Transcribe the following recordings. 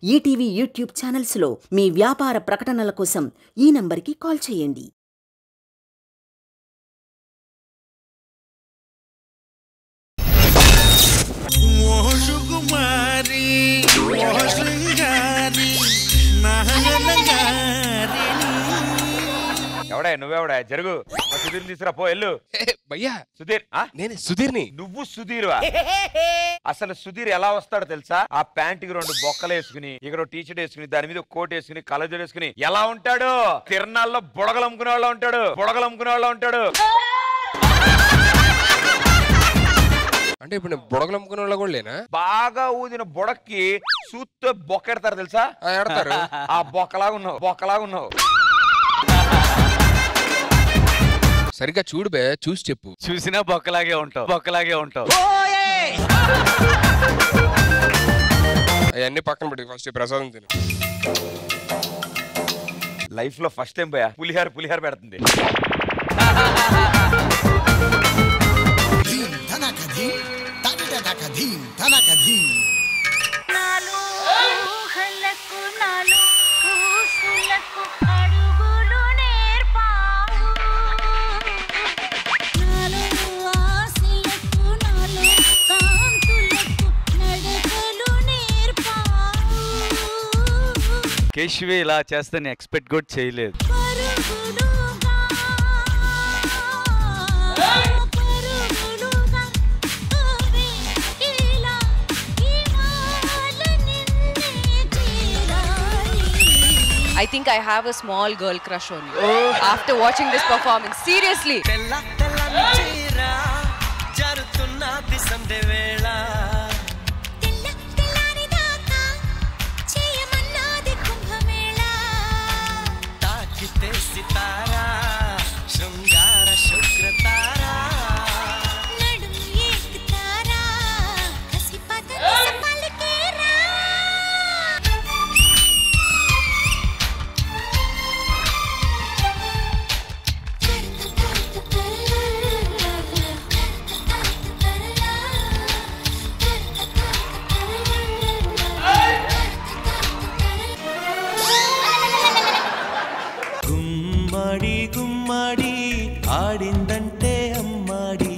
ETV YouTube ఛానల్స్లో మీ వ్యాపార ప్రకటనల కోసం ఈ నంబర్కి కాల్ చేయండి. ఎవడా నువ్వెవడా జరుగు సుధీర్ తీసుకురా పో ఎల్లు భయ్యా సుధీర్ నేను సుధీర్ని నువ్వు సుధీర్వా అసలు సుధీర్ ఎలా వస్తాడో తెలుసా ఆ ప్యాంట్ కి 2 బొక్కలు వేసుకుని ఇక్కడ టీ-షర్ట్ వేసుకుని దాని మీద కోట్ వేసుకుని కలజోడు వేసుకుని ఎలా ఉంటాడు తిరణాల్లో బుడగలు అమ్ముకునే వాళ్ళ ఉంటాడు అంటే ఇప్పుడు నేను బుడగలు అమ్ముకునే వాళ్ళ కూడా లేనా బాగా ఊదిన బుడక్కి సూత్తో బొక్కెడతారు తెలుసా ఆడతారు ఆ బొక్కలాగా ఉన్నావు సరిగ్గా చూడు బే చూసి చెప్పు చూసినా బొక్కలాగే ఉంటావు అవన్నీ పక్కన పెట్టి ఫస్ట్ ప్రసాదం తిను లైఫ్ లో ఫస్ట్ టైం పోయా పులిహార పెడుతుంది కేశవి ఇలా చేస్తే నేను ఎక్స్పెక్ట్ కూడా చేయలేదు I think I have a small girl crush on you. After watching this performance, seriously. గుమ్మాడి ఆడిందంటే అమ్మాడి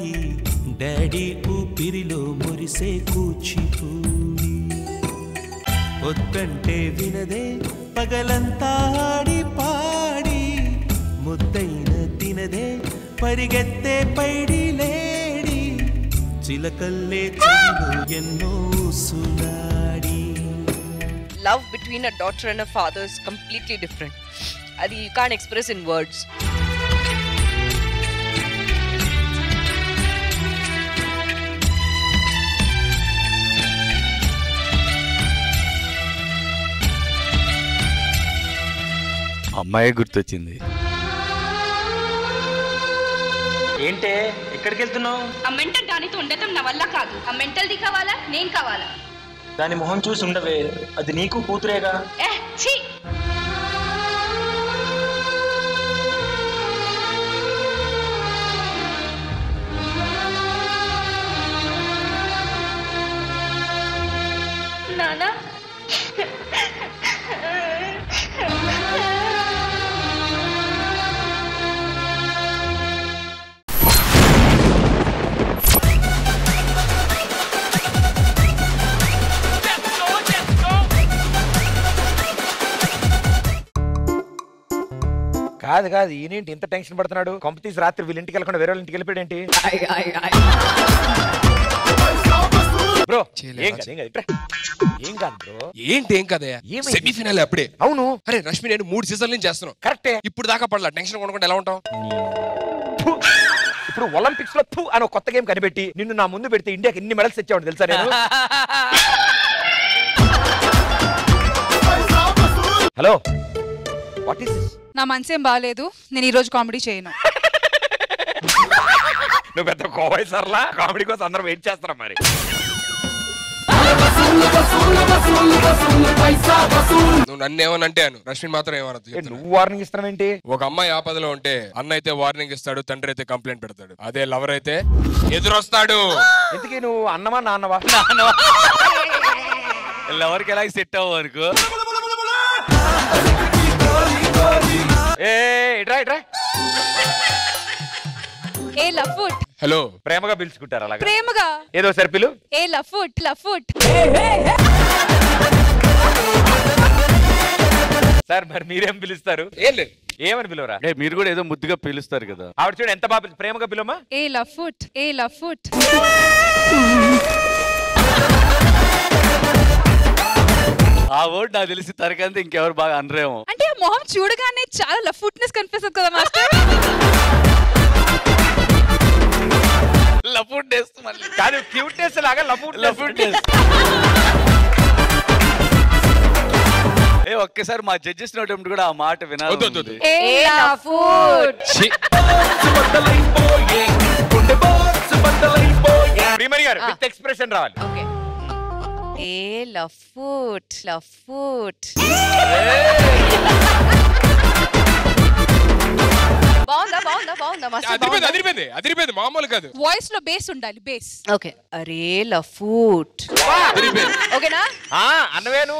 డాడీ ఊపిరిలో మురిసే కూచిపూడి వద్దంటే వినదే పగలంతా ఆడి పాడి ముద్దైన తినదే పరిగెత్తే పైడి లేడి చిలకల్లే చెవిలో ఎన్నో సునాడి. Love between a daughter and a father is completely different. Adi you can't express in words. అమ్మాయి గుర్తొచ్చింది ఏంటే ఎక్కడికి వెళ్తున్నావు ఆ మెంటల్ దానితో ఉండటం నా వల్ల కాదు ఆ మెంటల్ది కావాలా నేను కావాలా దాని మొహం చూసి ఉండవే అది నీకు కూతురేగా ఛీ నానా కాదు ఈయనేంటి ఇంత టెన్షన్ పడుతున్నాడు కంపెనీస్ రాత్రి వీళ్ళ ఇంటికి వెళ్ళకుండా వేరే వాళ్ళ ఇంటికి వెళ్ళిపోయాడేంటి బ్రో ఏం కాదు బ్రో ఏం కదయా సెమీఫైనల్ అప్పుడే అవును అరే రష్మి నేను 3 సీజన్లు చేస్తున్నాను కరెక్టే ఇప్పుడు దాకా పడలా టెన్షన్ కొనుక్కుంటే ఎలా ఉంటావు ఇప్పుడు ఒలింపిక్స్ లో అని కొత్త గేమ్ కనిపెట్టి నిన్ను నా ముందు పెడితే ఇండియాకి ఎన్ని మెడల్స్ తెచ్చావు తెలుసా నేను హలో వాట్ ఈస్ దిస్ నా మనసేం బాగాలేదు నేను ఈ రోజు కామెడీ చేయను నువ్వు పెద్ద కోవై సర్లా కామెడీ కోసం అందరూ వెయిట్ చేస్తారా మరి నువ్వు నన్ను ఏమనంటే అను రష్మి మాత్రం ఏమనదు నువ్వు వార్నింగ్ ఇస్తున్నావేంటి ఒక అమ్మాయి ఆపదలో ఉంటే అన్న అయితే వార్నింగ్ ఇస్తాడు తండ్రి అయితే కంప్లైంట్ పెడతాడు అదే లవర్ అయితే ఎదురొస్తాడు ఎందుకు నువ్వు అన్నవా నాన్నవా ఎవరికి ఎలా సెట్ అవ్వ వరకు ఏ లఫుట్ హలో ప్రేమగా పిలుచుకుంటారు అలాగా ప్రేమగా ఏదో సరి పిలు ఏ లఫుట్ లఫుట్ సార్ మరి మీరేం పిలుస్తారు ఏం లేదు ఏమని పిలవరా మీరు కూడా ఏదో ముద్దుగా పిలుస్తారు కదా ఆవిడ చూడు ఎంత బాగా ప్రేమగా పిలవమా ఏ లఫుట్ ఏ లఫుట్ ఆ వర్డ్ నాకు తెలిసి తరకంతా ఇంకెవరు బాగా అనరేమో అంటే ఆ మొహం చూడగానే చాలా లఫుట్నెస్ కనిపిస్తుంది కదా మాస్టర్ లఫుట్ డేస్ మళ్ళీ కాదు క్యూట్నెస్ లాగా లఫుట్ లఫుట్ డేస్ ఒక్కసారి మా జడ్జెస్ నోటప్పుడు కూడా ఆ మాట వినాలి ఏ లఫుట్ ప్రీమరి గారు విత్ ఎక్స్ప్రెషన్ రావాలి ఓకే ఏ లఫుట్ లఫుట్ బాగుందా బాగుందా బాగుందా అదిరిపోయింది మామూలు కాదు వాయిస్ లో బేస్ ఉండాలి బేస్ ఓకే అరే లఫుట్ ఓకేనా అన్నవేను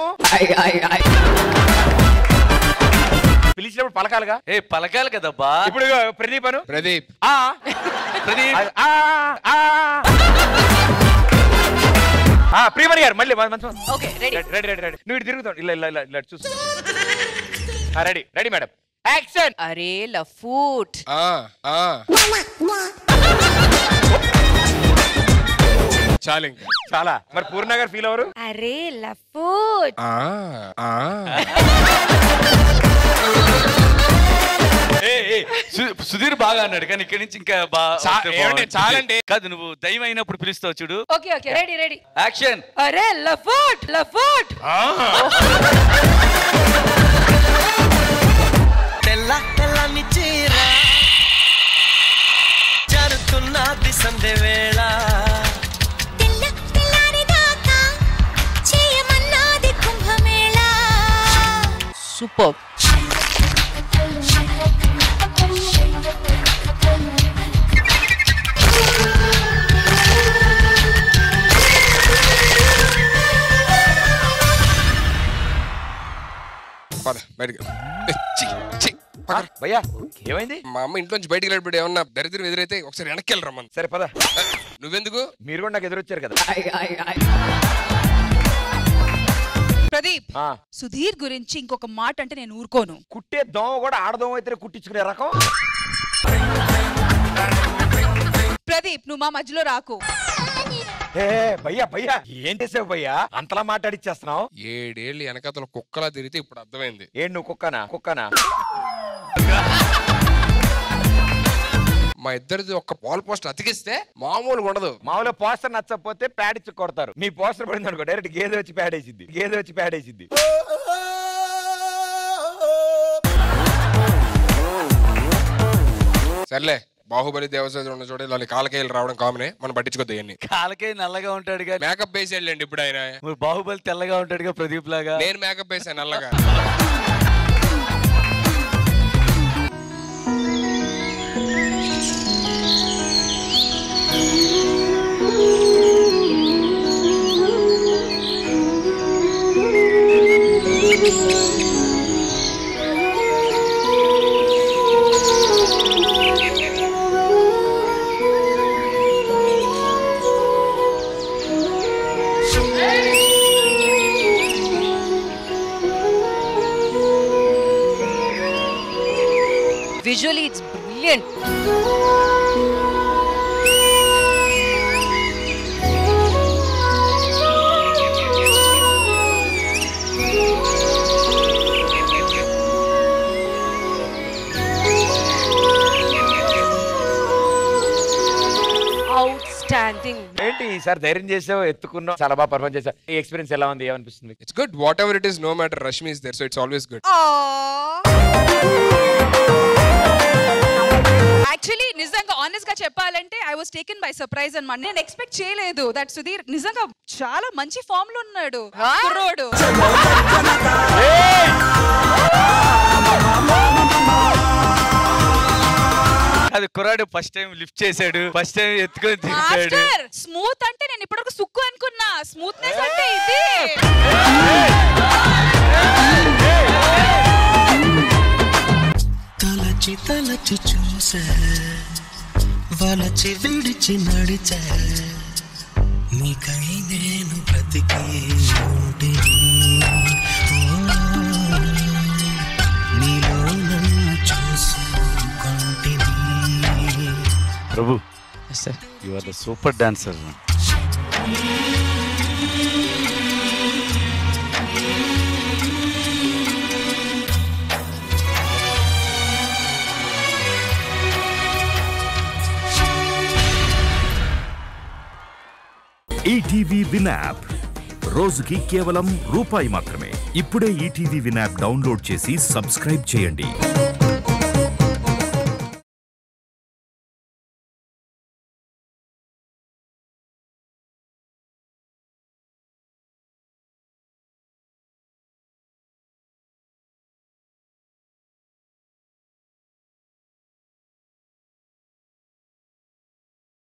పిలిచినప్పుడు పలకాలుగా పలకాలి కదబ్బా ఇప్పుడు ప్రదీప్ అను ప్రదీప్ ప్రీమరి గారు మళ్ళీ okay ready ready ready ready నువ్వు ఇటు తిరుగుతావు ఇలా ఇలా ఇలా చూసు రెడీ రెడీ మేడం యాక్షన్ అరే లఫుట్ చాలు ఇంకా చాలా మరి పూర్ణ గారు ఫీల్ అవరు అరే లఫుట్ సుధీర్ బాగా అన్నాడు కానీ ఇక్కడి నుంచి ఇంకా చాలండి కాదు నువ్వు దయ్యం అయినప్పుడు పిలుస్తావు చూడు okay okay ready ready action అరే లఫుట్ లఫుట్ తెల్ల తెల్లని చీర జరుగుతున్నది సందే వేళ సూపర్ భయ్యా ఏమైంది మా అమ్మ ఇంట్లోంచి బయటికి వెళ్ళినప్పుడు ఏమన్నా దరిద్రం ఎదురైతే ఒకసారి వెనక్కి వెళ్ళరమ్మని సరే పద నువ్వెందుకు మీరు కూడా నాకు ఎదురొచ్చారు కదా ప్రదీప్ సుధీర్ గురించి ఇంకొక మాట అంటే నేను ఊరుకోను కుట్టే దోమ కూడా ఆడదోమ అయితే కుట్టించుకునే రకం ప్రదీప్ నువ్వు మా మధ్యలో రాకు భయ్యా భయ్యా ఏం చేసావు భయ్యా అంతలా మాట్లాడిచ్చేస్తున్నావు 7 ఏళ్ళు వెనకతల కుక్కలా తిరిగితే ఇప్పుడు అర్థమైంది ఏం నువ్వు కుక్కనా మా ఇద్దరిది ఒక్క పాల్ పోస్టర్ అతికిస్తే మామూలుగా ఉండదు మామూలుగా పోస్టర్ నచ్చకపోతే ప్యాడ్ ఇచ్చి కొడతారు మీ పోస్టర్ పడింది అనుకో డైరెక్ట్ గేదె వచ్చి ప్యాడ్ వేసింది సర్లే బాహుబలి దేవసేన ఉన్న చోట ఇలా కాలకేయలు రావడం కామనే మనం పట్టించుకోద్దు ఇవన్నీ కాలకే నల్లగా ఉంటాడు మేకప్ వేసి వెళ్ళండి ఇప్పుడు ఆయన బాహుబలి తెల్లగా ఉంటాడుగా ప్రదీప్ లాగా నేను మేకప్ వేసాను నల్లగా Visually, it's brilliant. Outstanding. ఏంటి ఈసారి ధైర్యం చేసావు ఎత్తుకున్నావు చాలా బాగా పర్ఫార్మ్ చేసావు ఈ ఎక్స్పీరియన్స్ ఎలా ఉంది ఏమనిపిస్తుంది it's good whatever it is no matter Rashmi is there so it's always good actually నిజంగా ఆనెస్ట్ గా చెప్పాలంటే I was taken by surprise అన్నమాట నేను ఎక్స్పెక్ట్ చేయలేదు దట్ సుధీర్ నిజంగా చాలా మంచి ఫామ్ లో ఉన్నాడు కుర్రోడు అది కుర్రాడు ఫస్ట్ టైం లిఫ్ట్ చేశాడు, ఫస్ట్ టైం ఎత్తుకొని తిరిగాడు. స్మూత్ అంటే నేను ఇప్పటివరకు సుక్కు అనుకున్నా, స్మూత్నెస్ అంటే ఇది. తలచి తలచి చూసా, వలచి విడిచి నడిచా, నీకై నేను బ్రతికి ఉంటిని. నీలో నన్ను చూసుకుంటిని. Prabhu, you are the super dancer. ETV win app రోజుకి కేవలం రూపాయి మాత్రమే. ఇప్పుడే ఈటీవీ విన్ యాప్ డౌన్లోడ్ చేసి సబ్స్క్రైబ్ చేయండి.